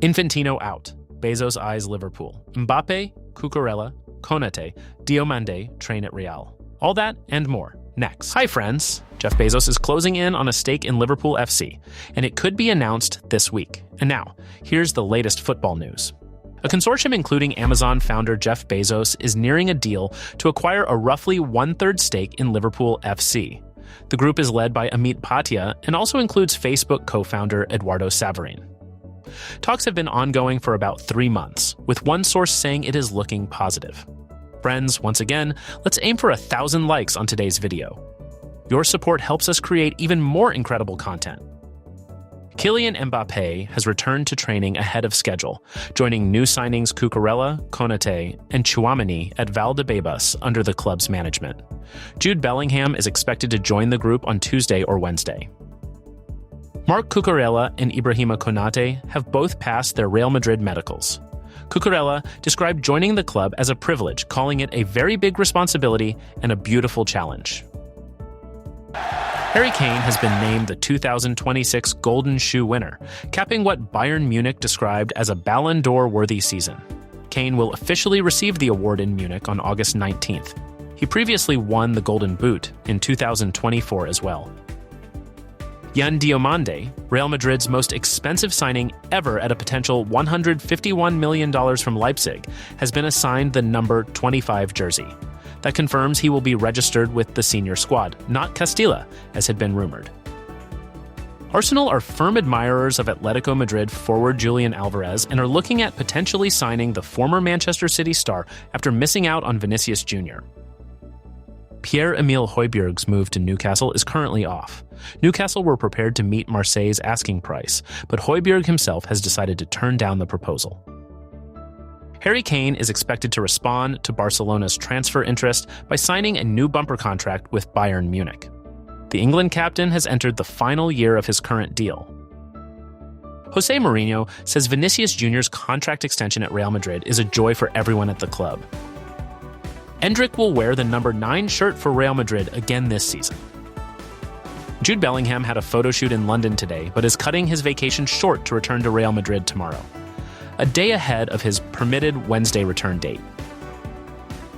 Infantino out. Bezos eyes Liverpool. Mbappé, Cucurella, Konaté, Diomande train at Real. All that and more next. Hi friends. Jeff Bezos is closing in on a stake in Liverpool FC, and it could be announced this week. And now, here's the latest football news. A consortium including Amazon founder Jeff Bezos is nearing a deal to acquire a roughly one-third stake in Liverpool FC. The group is led by Amit Bhatia and also includes Facebook co-founder Eduardo Saverin. Talks have been ongoing for about 3 months, with one source saying it is looking positive. Friends, once again, let's aim for 1,000 likes on today's video. Your support helps us create even more incredible content. Kylian Mbappé has returned to training ahead of schedule, joining new signings Cucurella, Konaté, and Tchouaméni at Valdebebas under the club's management. Jude Bellingham is expected to join the group on Tuesday or Wednesday. Marc Cucurella and Ibrahima Konaté have both passed their Real Madrid medicals. Cucurella described joining the club as a privilege, calling it a very big responsibility and a beautiful challenge. Harry Kane has been named the 2026 Golden Shoe winner, capping what Bayern Munich described as a Ballon d'Or-worthy season. Kane will officially receive the award in Munich on August 19th. He previously won the Golden Boot in 2024 as well. Yan Diomande, Real Madrid's most expensive signing ever at a potential $151 million from Leipzig, has been assigned the number 25 jersey. That confirms he will be registered with the senior squad, not Castilla, as had been rumored. Arsenal are firm admirers of Atlético Madrid forward Julian Alvarez and are looking at potentially signing the former Manchester City star after missing out on Vinicius Jr. Pierre-Emile Hojbjerg's move to Newcastle is currently off. Newcastle were prepared to meet Marseille's asking price, but Hojbjerg himself has decided to turn down the proposal. Harry Kane is expected to respond to Barcelona's transfer interest by signing a new bumper contract with Bayern Munich. The England captain has entered the final year of his current deal. Jose Mourinho says Vinicius Jr.'s contract extension at Real Madrid is a joy for everyone at the club. Endrick will wear the number 9 shirt for Real Madrid again this season. Jude Bellingham had a photo shoot in London today, but is cutting his vacation short to return to Real Madrid tomorrow, a day ahead of his permitted Wednesday return date.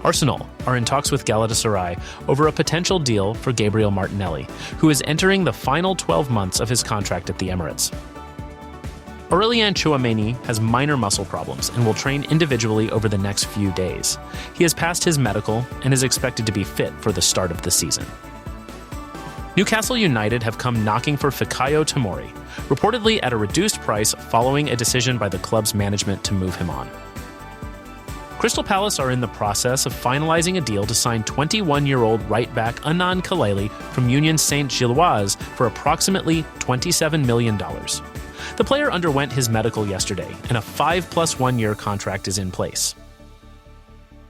Arsenal are in talks with Galatasaray over a potential deal for Gabriel Martinelli, who is entering the final 12 months of his contract at the Emirates. Aurelien Tchouaméni has minor muscle problems and will train individually over the next few days. He has passed his medical and is expected to be fit for the start of the season. Newcastle United have come knocking for Fikayo Tomori, reportedly at a reduced price following a decision by the club's management to move him on. Crystal Palace are in the process of finalizing a deal to sign 21-year-old right-back Anand Khalaili from Union Saint-Gilloise for approximately $27 million. The player underwent his medical yesterday, and a 5+1-year contract is in place.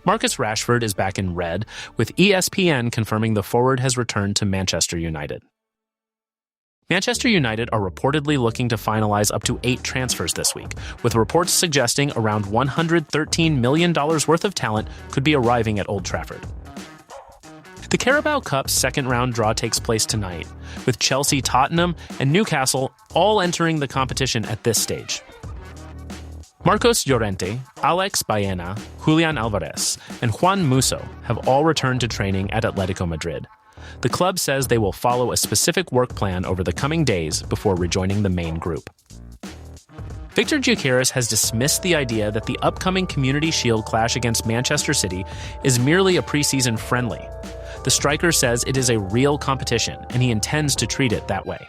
Marcus Rashford is back in red, with ESPN confirming the forward has returned to Manchester United. Manchester United are reportedly looking to finalize up to 8 transfers this week, with reports suggesting around $113 million worth of talent could be arriving at Old Trafford. The Carabao Cup second-round draw takes place tonight, with Chelsea, Tottenham, and Newcastle all entering the competition at this stage. Marcos Llorente, Alex Baena, Julian Alvarez, and Juan Musso have all returned to training at Atlético Madrid. The club says they will follow a specific work plan over the coming days before rejoining the main group. Victor Gyokeres has dismissed the idea that the upcoming Community Shield clash against Manchester City is merely a preseason friendly. The striker says it is a real competition, and he intends to treat it that way.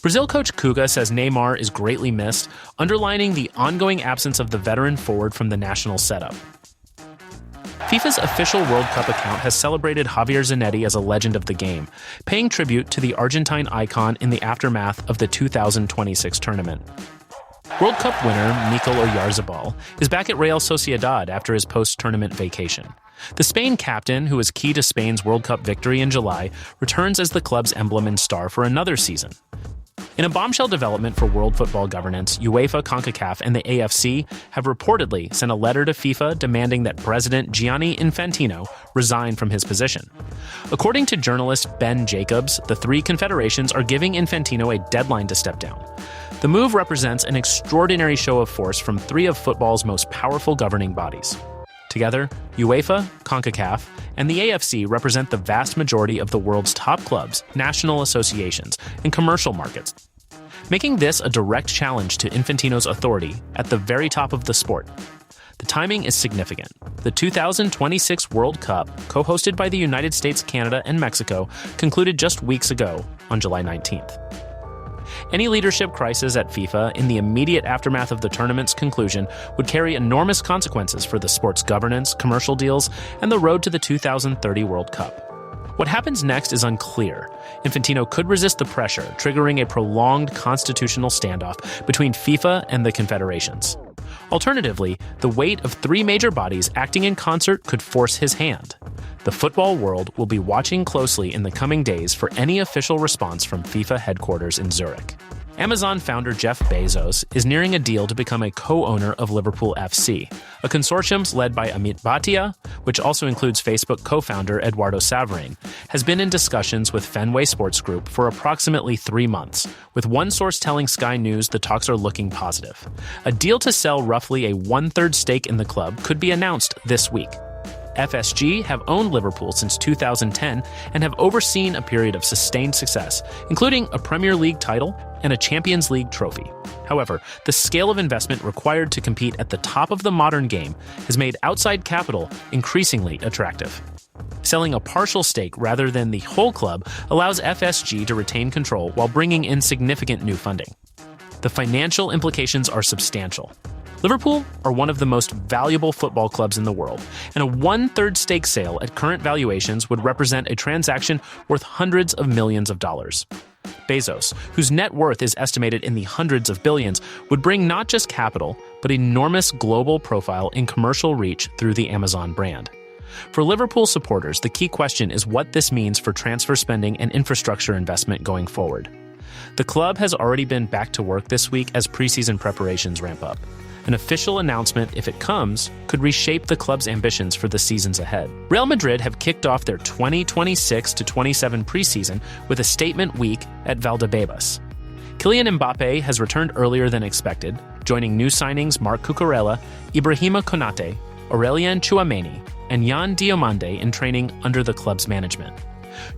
Brazil coach Cuca says Neymar is greatly missed, underlining the ongoing absence of the veteran forward from the national setup. FIFA's official World Cup account has celebrated Javier Zanetti as a legend of the game, paying tribute to the Argentine icon in the aftermath of the 2026 tournament. World Cup winner Mikel Oyarzabal is back at Real Sociedad after his post-tournament vacation. The Spain captain, who was key to Spain's World Cup victory in July, returns as the club's emblem and star for another season. In a bombshell development for world football governance, UEFA, CONCACAF, and the AFC have reportedly sent a letter to FIFA demanding that President Gianni Infantino resign from his position. According to journalist Ben Jacobs, the 3 confederations are giving Infantino a deadline to step down. The move represents an extraordinary show of force from three of football's most powerful governing bodies. Together, UEFA, CONCACAF, and the AFC represent the vast majority of the world's top clubs, national associations, and commercial markets, making this a direct challenge to Infantino's authority at the very top of the sport. The timing is significant. The 2026 World Cup, co-hosted by the United States, Canada, and Mexico, concluded just weeks ago on July 19th. Any leadership crisis at FIFA in the immediate aftermath of the tournament's conclusion would carry enormous consequences for the sport's governance, commercial deals, and the road to the 2030 World Cup. What happens next is unclear. Infantino could resist the pressure, triggering a prolonged constitutional standoff between FIFA and the confederations. Alternatively, the weight of three major bodies acting in concert could force his hand. The football world will be watching closely in the coming days for any official response from FIFA headquarters in Zurich. Amazon founder Jeff Bezos is nearing a deal to become a co-owner of Liverpool FC, a consortium led by Amit Bhatia, which also includes Facebook co-founder Eduardo Savarine, has been in discussions with Fenway Sports Group for approximately 3 months, with one source telling Sky News the talks are looking positive. A deal to sell roughly a 1/3 stake in the club could be announced this week. FSG have owned Liverpool since 2010 and have overseen a period of sustained success, including a Premier League title and a Champions League trophy. However, the scale of investment required to compete at the top of the modern game has made outside capital increasingly attractive. Selling a partial stake rather than the whole club allows FSG to retain control while bringing in significant new funding. The financial implications are substantial. Liverpool are one of the most valuable football clubs in the world, and a 1/3 stake sale at current valuations would represent a transaction worth hundreds of millions of dollars. Bezos, whose net worth is estimated in the hundreds of billions, would bring not just capital, but enormous global profile and commercial reach through the Amazon brand. For Liverpool supporters, the key question is what this means for transfer spending and infrastructure investment going forward. The club has already been back to work this week as preseason preparations ramp up. An official announcement, if it comes, could reshape the club's ambitions for the seasons ahead. Real Madrid have kicked off their 2026-27 preseason with a statement week at Valdebebas. Kylian Mbappé has returned earlier than expected, joining new signings Marc Cucurella, Ibrahima Konaté, Aurélien Tchouaméni, and Yan Diomande in training under the club's management.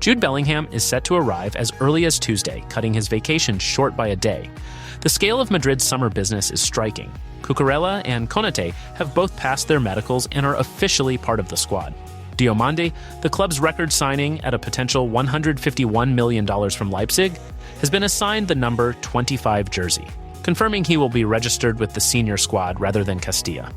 Jude Bellingham is set to arrive as early as Tuesday, cutting his vacation short by a day. The scale of Madrid's summer business is striking. Cucurella and Konaté have both passed their medicals and are officially part of the squad. Diomande, the club's record signing at a potential $151 million from Leipzig, has been assigned the number 25 jersey, confirming he will be registered with the senior squad rather than Castilla.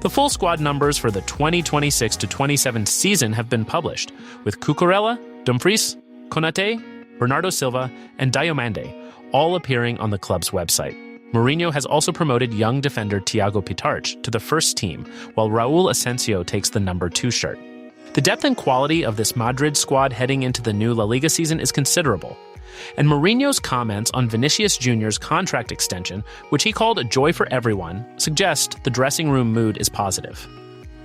The full squad numbers for the 2026-27 season have been published, with Cucurella, Dumfries, Konaté, Bernardo Silva, and Diomande all appearing on the club's website. Mourinho has also promoted young defender Thiago Pitarch to the first team, while Raul Asensio takes the number 2 shirt. The depth and quality of this Madrid squad heading into the new La Liga season is considerable, and Mourinho's comments on Vinicius Jr.'s contract extension, which he called a joy for everyone, suggest the dressing room mood is positive.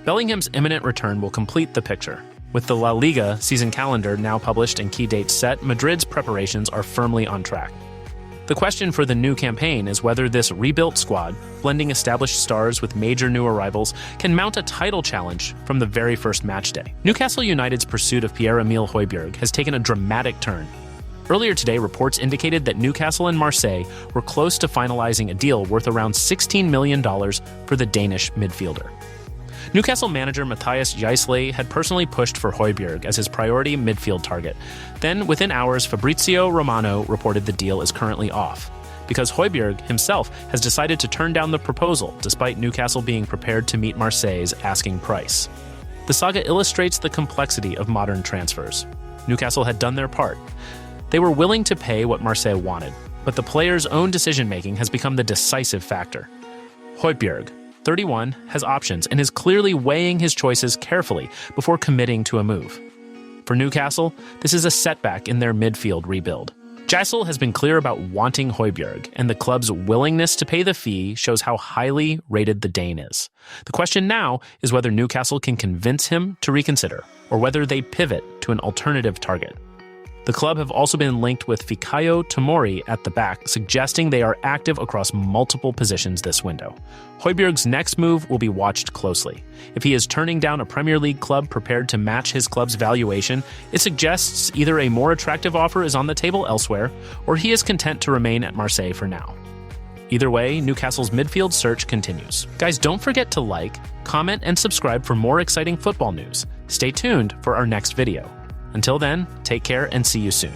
Bellingham's imminent return will complete the picture. With the La Liga season calendar now published and key dates set, Madrid's preparations are firmly on track. The question for the new campaign is whether this rebuilt squad, blending established stars with major new arrivals, can mount a title challenge from the very first match day. Newcastle United's pursuit of Pierre-Emile Hojbjerg has taken a dramatic turn. Earlier today, reports indicated that Newcastle and Marseille were close to finalizing a deal worth around $16 million for the Danish midfielder. Newcastle manager Matthias Gisele had personally pushed for Hojbjerg as his priority midfield target. Then, within hours, Fabrizio Romano reported the deal is currently off, because Hojbjerg himself has decided to turn down the proposal despite Newcastle being prepared to meet Marseille's asking price. The saga illustrates the complexity of modern transfers. Newcastle had done their part. They were willing to pay what Marseille wanted, but the player's own decision-making has become the decisive factor. Hojbjerg, 31, has options and is clearly weighing his choices carefully before committing to a move. For Newcastle, this is a setback in their midfield rebuild. Gisele has been clear about wanting Hojbjerg, and the club's willingness to pay the fee shows how highly rated the Dane is. The question now is whether Newcastle can convince him to reconsider, or whether they pivot to an alternative target. The club have also been linked with Fikayo Tomori at the back, suggesting they are active across multiple positions this window. Hojbjerg's next move will be watched closely. If he is turning down a Premier League club prepared to match his club's valuation, it suggests either a more attractive offer is on the table elsewhere, or he is content to remain at Marseille for now. Either way, Newcastle's midfield search continues. Guys, don't forget to like, comment, and subscribe for more exciting football news. Stay tuned for our next video. Until then, take care and see you soon.